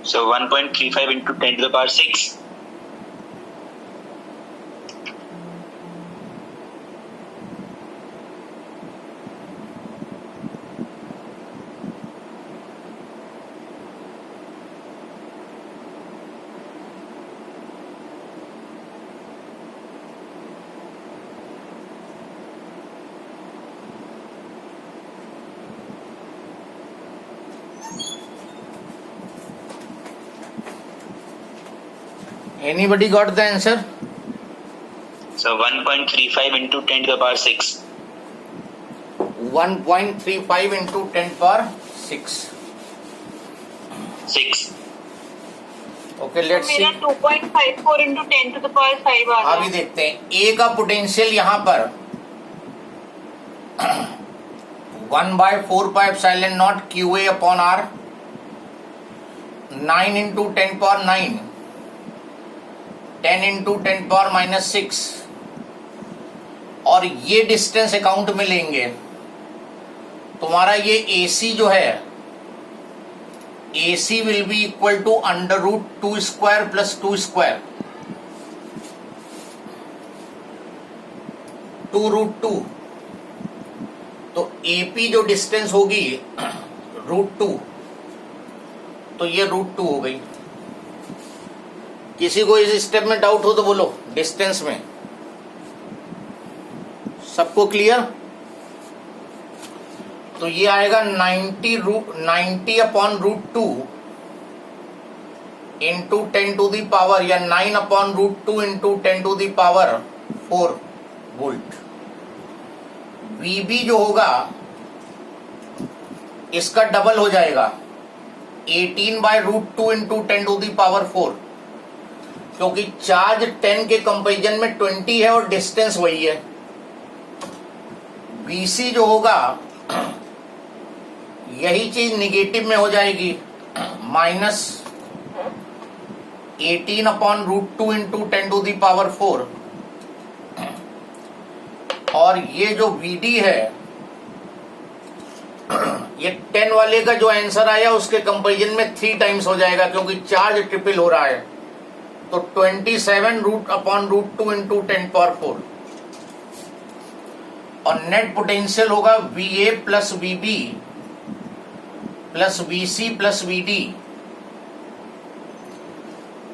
So 1.35 into 10 to the power 6. Anybody got the answer? So 1.35 into 10 to the power 6. 1.35 into 10 power 6. 6. Okay, let's see. मेरा 2.54 into 10 to the power 5 आ अभी गया। देखते हैं ए का potential यहाँ पर 1/4 pi epsilon naught Q a upon R 9 into 10 power 9 10 into 10 power minus 6 और ये डिस्टेंस अकाउंट में लेंगे। तुम्हारा ये AC जो है AC will be equal to under root 2 square plus 2 square 2√2। तो AP जो डिस्टेंस होगी √2, तो ये √2 हो गई। किसी को इस स्टेप में डाउट हो तो बोलो। डिस्टेंस में सबको क्लियर? तो ये आएगा 90 upon √2 into 10 to the power या 9 upon √2 into 10 to the power 4 volt. VB जो होगा इसका डबल हो जाएगा 18/√2 इंटू 10 टू दी पावर 4, क्योंकि चार्ज 10 के कंपैरिजन में 20 है और डिस्टेंस वही है। BC जो होगा यही चीज निगेटिव में हो जाएगी -18 upon √2 into 10 to the power 4, और ये जो VD है ये 10 वाले का जो आंसर आया उसके कंपैरिजन में 3 टाइम्स हो जाएगा, क्योंकि चार्ज ट्रिपल हो रहा है। तो 27√2 इंटू 10 पावर 4 और नेट पोटेंशियल होगा VA plus VB plus VC plus VD।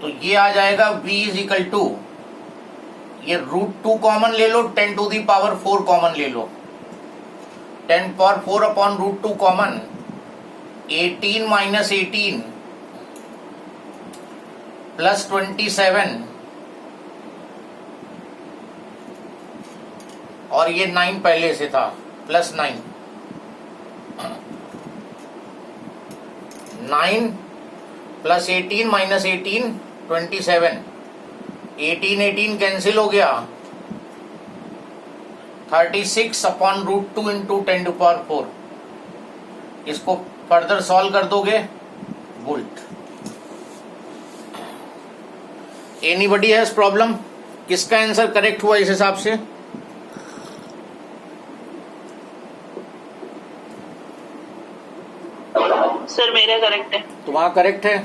तो ये आ जाएगा V इज इक्वल टू, ये √2 कॉमन ले लो, 10 टू दी पावर 4 कॉमन ले लो, 10 power 4 upon √2 common 18 minus 18 plus 27 और ये 9 पहले से था प्लस 9 प्लस 18 माइनस 18 27 18 कैंसिल हो गया 36 अपॉन √2 इंटू 10 टू पावर 4। इसको फर्दर सॉल्व कर दोगे वोल्ट। Anybody has problem? किसका आंसर करेक्ट हुआ इस हिसाब से? सर मेरा करेक्ट है। तुम्हारा करेक्ट है।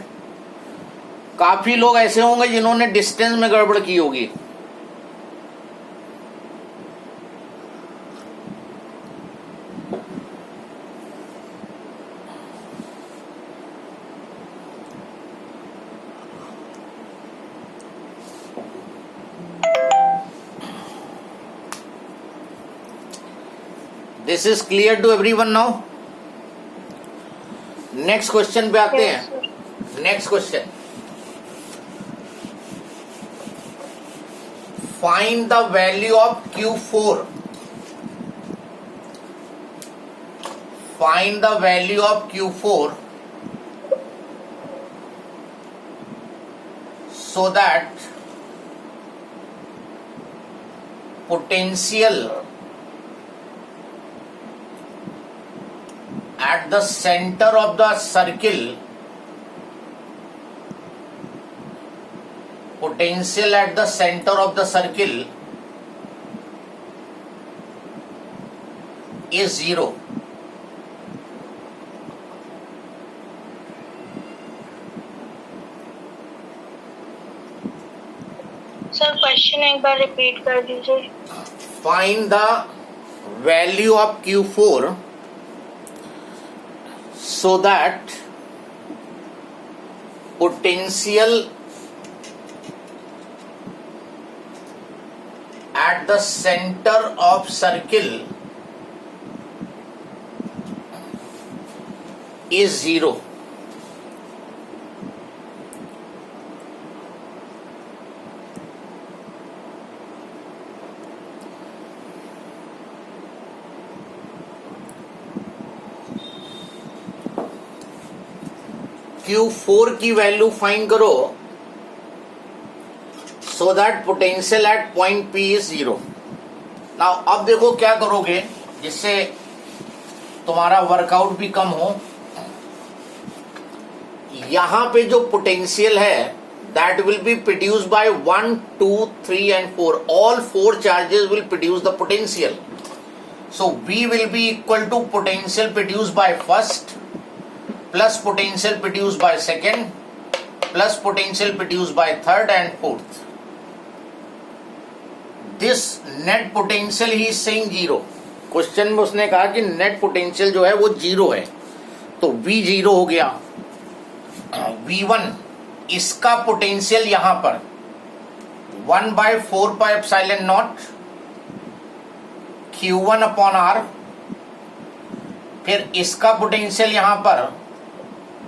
काफी लोग ऐसे होंगे जिन्होंने डिस्टेंस में गड़बड़ की होगी। This is clear to everyone now? Next question पे आते हैं। Next question, find the value of Q4। Find the value of Q4 so that potential at the center of the circle, potential at the center of the circle is 0. Question एक बार repeat कर दीजिए. Find the value of Q4 so that potential at the center of circle is 0. Q4 की value find करो so that potential at point P is 0. Now अब देखो क्या करोगे जिससे तुम्हारा वर्कआउट भी कम हो. यहां पे जो पोटेंशियल है that will be produced by 1, 2, 3 and 4. All 4 charges will produce the potential. So V will be equal to potential produced by first plus potential produced by second plus potential produced by third and fourth. This net potential he is saying 0. Question में उसने कहा कि net potential जो है वो 0 है, तो V 0 हो गया. V1 इसका पोटेंशियल यहां पर 1/4 pi epsilon naught Q1 upon R. फिर इसका पोटेंशियल यहां पर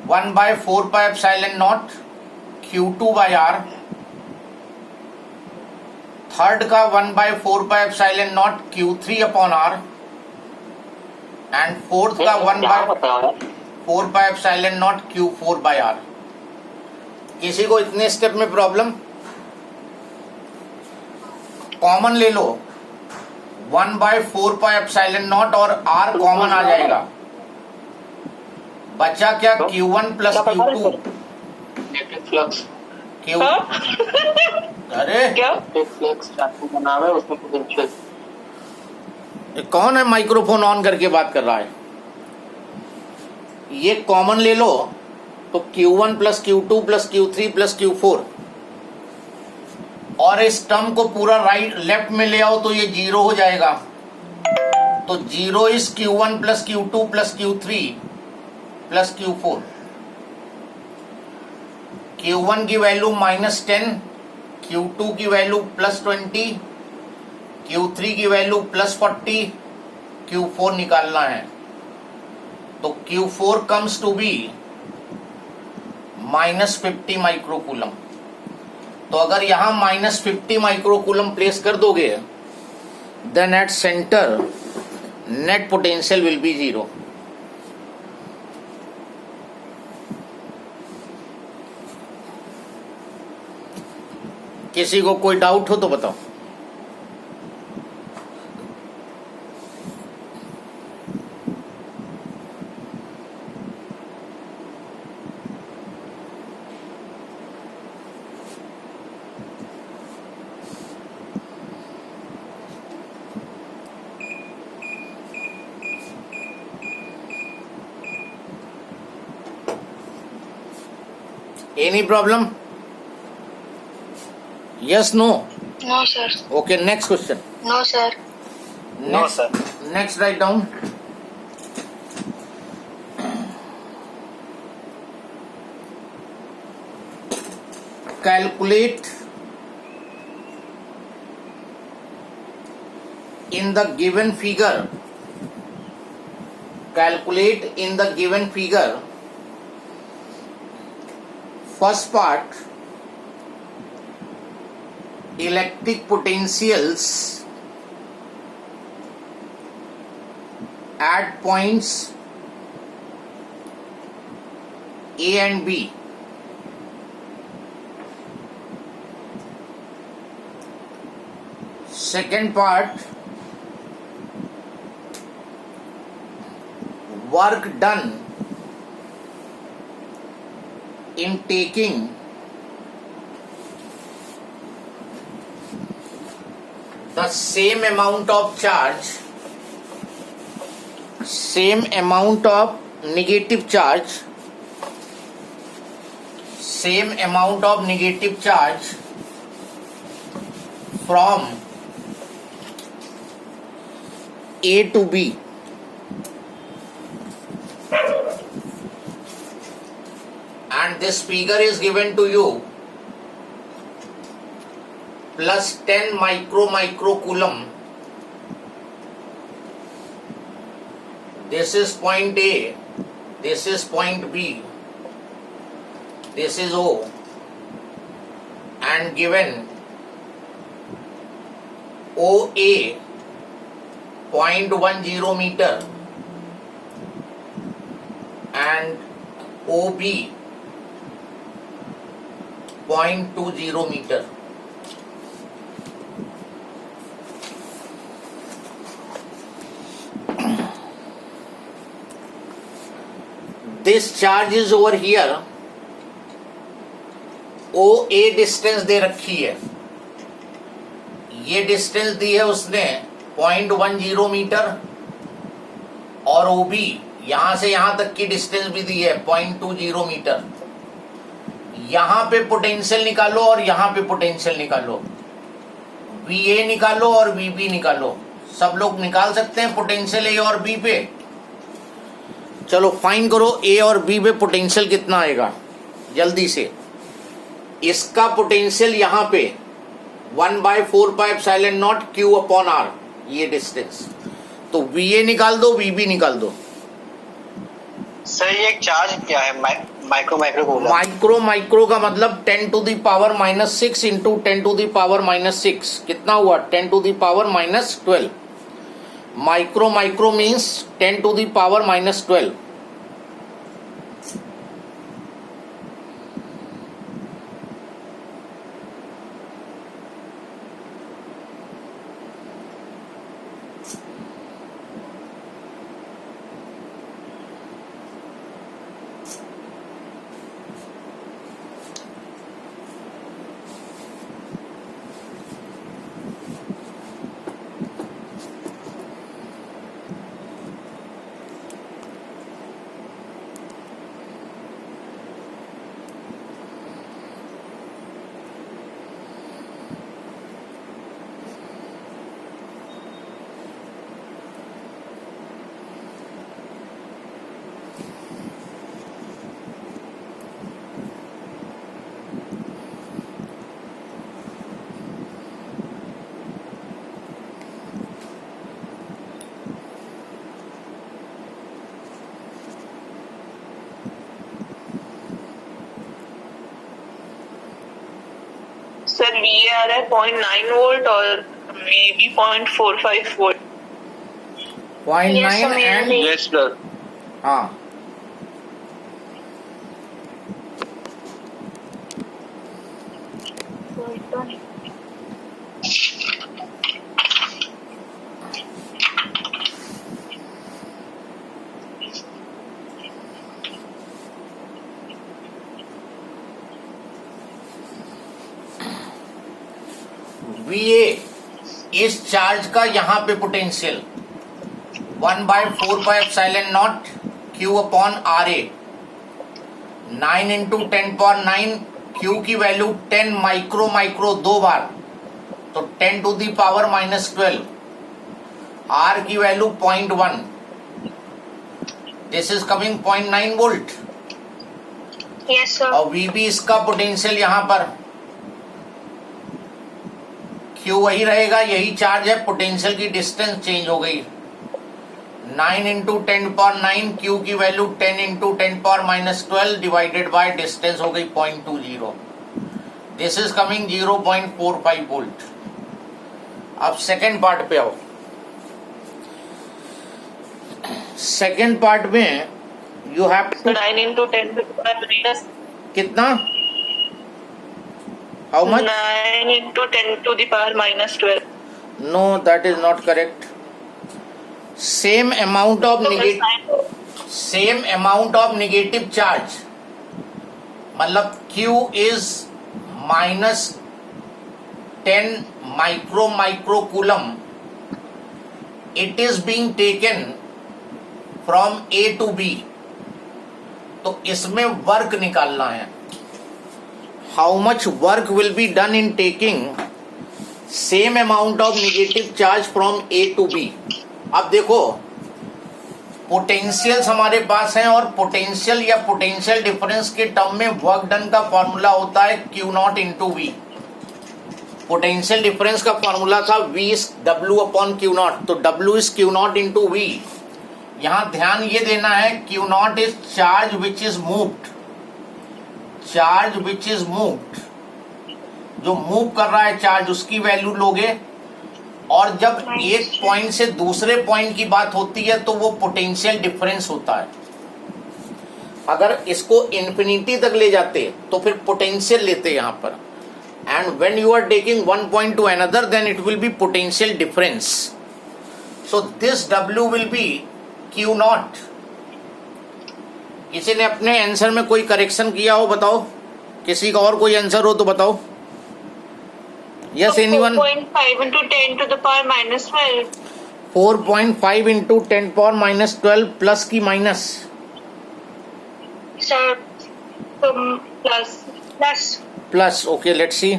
1/4 pi epsilon naught Q2 by R. Third का 1/4 pi epsilon naught Q3 upon R. And fourth का 1/4 pi epsilon naught Q4 by R. किसी को इतने स्टेप में प्रॉब्लम? कॉमन ले लो 1/4 पाई एप्सिलॉन नॉट और R कॉमन आ जाएगा. बचा क्या? Q1 plus Q2. Q अरे क्या? कौन है माइक्रोफोन ऑन करके बात कर रहा है? ये कॉमन ले लो तो Q1 plus Q2 plus Q3 plus Q4 और इस टर्म को पूरा राइट लेफ्ट में ले आओ तो ये 0 हो जाएगा. तो 0 is Q1 plus Q2 plus Q3 plus Q4. Q1 की वैल्यू -10, Q2 की वैल्यू +20, Q3 की वैल्यू +40, Q4 निकालना है. तो Q4 comes to be -50 microcoulomb. तो अगर यहां -50 माइक्रोकूलम प्लेस कर दोगे then at centre net potential will be 0. किसी को कोई डाउट हो तो बताओ. Any problem? Yes, no. No, sir. Okay, next question. No, sir. No, sir. Next, write down. Calculate in the given figure. Calculate in the given figure. First part. Electric potentials at points A and B. Second part, work done in taking the same amount of charge, same amount of negative charge, same amount of negative charge from A to B. And this figure is given to you plus 10 microcoulomb. This is point A, this is point B, this is O, and given OA 0.10 meter and OB 0.20 meter. This charge is over here. OA distance दे रखी है, ये distance दी है उसने 0.10 metre, और OB यहां से यहां तक की डिस्टेंस भी दी है 0.20 मीटर. यहां पे पोटेंशियल निकालो और यहां पे पोटेंशियल निकालो, VA निकालो और VB निकालो. सब लोग निकाल सकते हैं पोटेंशियल A और B पे. चलो फाइन करो A और B पे पोटेंशियल कितना आएगा जल्दी से. इसका पोटेंशियल यहां पे 1/4πε0 Q/R, ये डिस्टेंस. तो VA निकाल दो, VB निकाल दो. सर ये चार्ज क्या है? माइक्रो का मतलब 10⁻⁻6 इंटू 10⁻⁻6 कितना हुआ? 10⁻⁻12. Micro means 10⁻⁻12. सर VA आ रहा है 0.9 वोल्ट और VB 0.45 volt. 0.9 and Yes, sir. हाँ VA इस चार्ज का यहां पे पोटेंशियल 1/4πε0 Q/RA. 9 इंटू 10⁻9, Q की वैल्यू 10 माइक्रो दो बार, तो 10⁻⁻12. R की value 0.1. This is coming 0.9 volt. Yes sir. और VB इसका पोटेंशियल यहां पर Q वही रहेगा, यही चार्ज है, पोटेंशियल की डिस्टेंस चेंज हो गई. 9 इंटू 10⁻9, Q की वैल्यू 10 इंटू 10⁻12 डिवाइडेड बाय डिस्टेंस हो गई 0.20. This is coming 0.45 volt. अब सेकेंड पार्ट पे आओ. सेकेंड पार्ट में you have to 9 into 10 to the power minus कितना, how much? 9 into 10 to the power minus 12. No, that is not correct. Same amount of negative charge, मतलब Q is -10 microcoulomb. It is being taken from A to B. तो इसमें work निकालना है. How much work will be done in taking same amount of negative charge from A to B. अब देखो potentials हमारे पास हैं और पोटेंशियल या पोटेंशियल डिफरेंस के टर्म में वर्क डन का फॉर्मूला होता है Q naught into V. Potential difference का फॉर्मूला था V is W upon Q naught, तो W is Q naught into V. यहां ध्यान ये देना है Q not is charge which is moved, charge which is moved, जो मूव कर रहा है चार्ज उसकी वैल्यू लोगे, और जब एक पॉइंट से दूसरे पॉइंट की बात होती है तो वो पोटेंशियल डिफरेंस होता है। अगर इसको इंफिनिटी तक ले जाते तो फिर पोटेंशियल लेते यहां पर, and when you are taking one point to another then it will be potential difference. So this W will be Q naught. किसी ने अपने आंसर में कोई करेक्शन किया हो बताओ, किसी का और कोई आंसर हो तो बताओ। Yes, anyone? 4.5 into 10 to the power minus 12. 4.5 into 10 power minus 12 plus की minus? Sir, plus. Plus, okay let's see.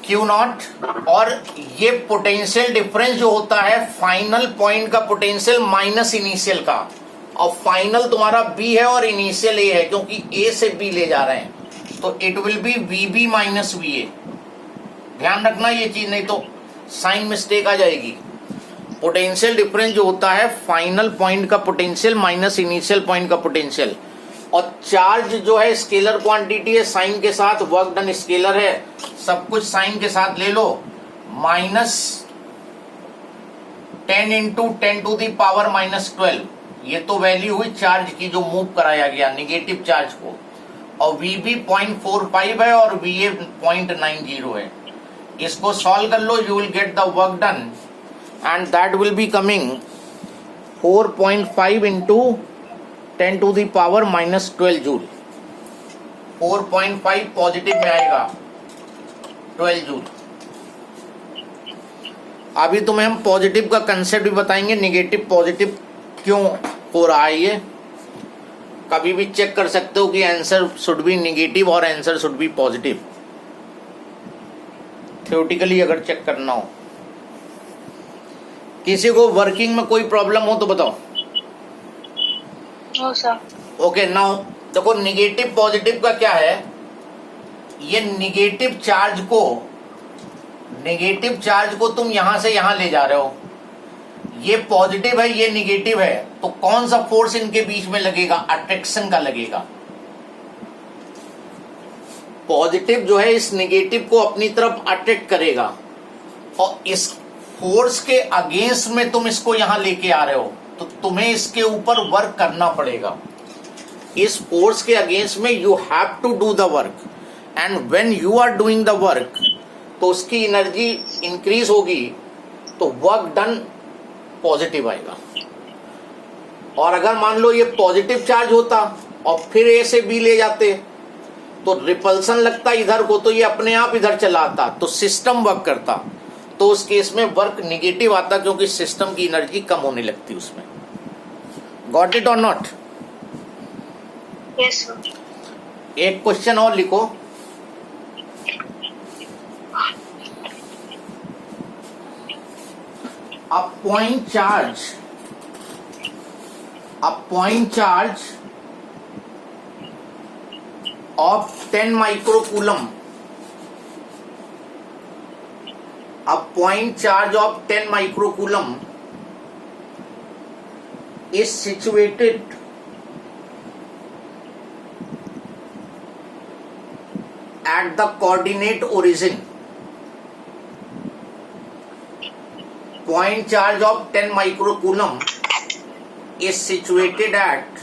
Q not, और ये पोटेंशियल डिफरेंस जो होता है फाइनल पॉइंट का पोटेंशियल माइनस इनिशियल का, और फाइनल तुम्हारा बी है और इनिशियल ए है क्योंकि ए से बी ले जा रहे हैं, तो it will B VB minus VA। ध्यान रखना ये चीज, नहीं तो साइन मिस्टेक आ जाएगी। पोटेंशियल डिफरेंस जो होता है फाइनल पॉइंट का पोटेंशियल माइनस इनिशियल पॉइंट का पोटेंशियल, और चार्ज जो है स्केलर क्वांटिटी है, साइन के साथ, वर्क डन स्केलर है, सब कुछ साइन के साथ ले लो, minus 10 into 10 to the power minus 12, ये तो वैल्यू हुई चार्ज की जो मूव कराया गया नेगेटिव चार्ज को, और VB 0.45 है और VA 0.90 है। इसको सॉल्व कर लो, you will get the work done and that will be coming 4.5 into 10 to the power minus 12 joule. 4.5 positive में आएगा, 12 जूल। अभी तुम्हें हम पॉजिटिव का कंसेप्ट भी बताएंगे, नेगेटिव पॉजिटिव क्यों हो रहा है ये। कभी भी चेक कर सकते हो कि आंसर शुड बी नेगेटिव और answer should be positive, theoretically अगर चेक करना हो। किसी को वर्किंग में कोई प्रॉब्लम हो तो बताओ। No, sir. ओके, नाउ देखो नेगेटिव पॉजिटिव का क्या है, ये नेगेटिव चार्ज को तुम यहां से यहां ले जा रहे हो, ये पॉजिटिव है ये नेगेटिव है, तो कौन सा फोर्स इनके बीच में लगेगा? अट्रैक्शन का लगेगा। पॉजिटिव जो है इस नेगेटिव को अपनी तरफ अट्रैक्ट करेगा, और इस फोर्स के अगेंस्ट में तुम इसको यहां लेके आ रहे हो, तो तुम्हें इसके ऊपर वर्क करना पड़ेगा। इस फोर्स के अगेंस्ट में you have to do the work, and when you are doing the work तो उसकी एनर्जी इंक्रीज होगी, तो वर्क डन पॉजिटिव आएगा। और अगर मान लो ये पॉजिटिव चार्ज होता और फिर ए से बी ले जाते तो रिपल्सन लगता इधर को, तो ये अपने आप इधर चला आता, तो सिस्टम वर्क करता, तो उस केस में वर्क नेगेटिव आता क्योंकि सिस्टम की एनर्जी कम होने लगती उसमें। गॉट इट और नॉट? Yes, sir. एक क्वेश्चन और लिखो। A point charge of 10 microcoulomb, a point charge of 10 microcoulomb is situated at the coordinate origin. Point charge of 10 microcoulomb is situated at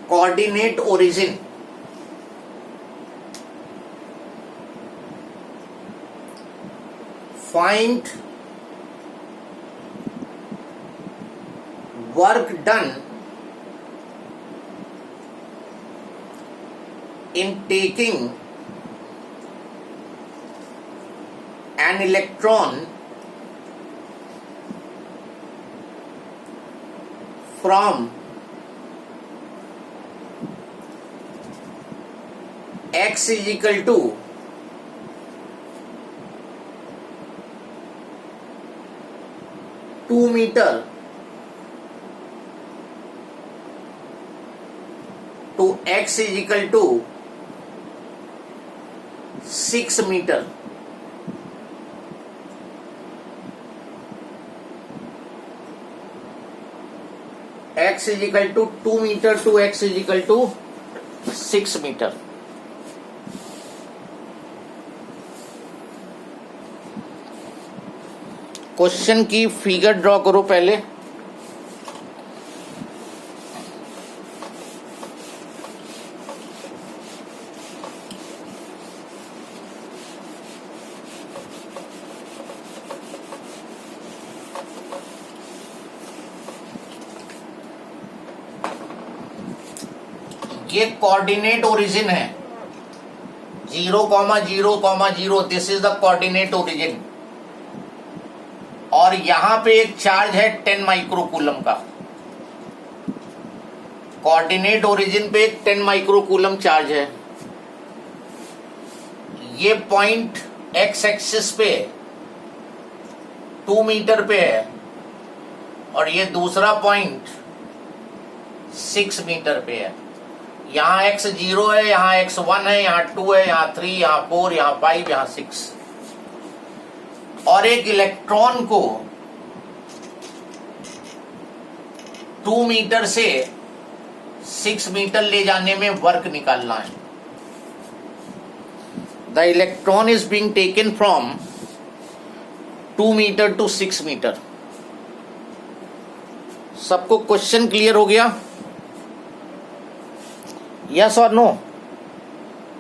coordinate origin. Find work done in taking an electron from x is equal to 2 metre to x is equal to 6 metre, x is equal to 2 metre to x is equal to 6 metre. Question की figure draw करो पहले। ये coordinate origin है 0,0,0, this is the coordinate origin. और यहां पे एक charge है 10 माइक्रोकूलम का। कोऑर्डिनेट ओरिजिन पे एक 10 माइक्रोकूलम चार्ज है। ये पॉइंट एक्स एक्सिस पे 2 मीटर पे है और ये दूसरा पॉइंट 6 मीटर पे है। यहाँ x 0 है, यहाँ x 1 है, यहाँ 2 है, यहाँ 3, यहाँ 4, यहाँ 5, यहाँ 6। और एक इलेक्ट्रॉन को 2 मीटर से 6 मीटर ले जाने में वर्क निकालना है। The electron is being taken from 2 metre to 6 metre. सबको क्वेश्चन क्लियर हो गया? यस और नो?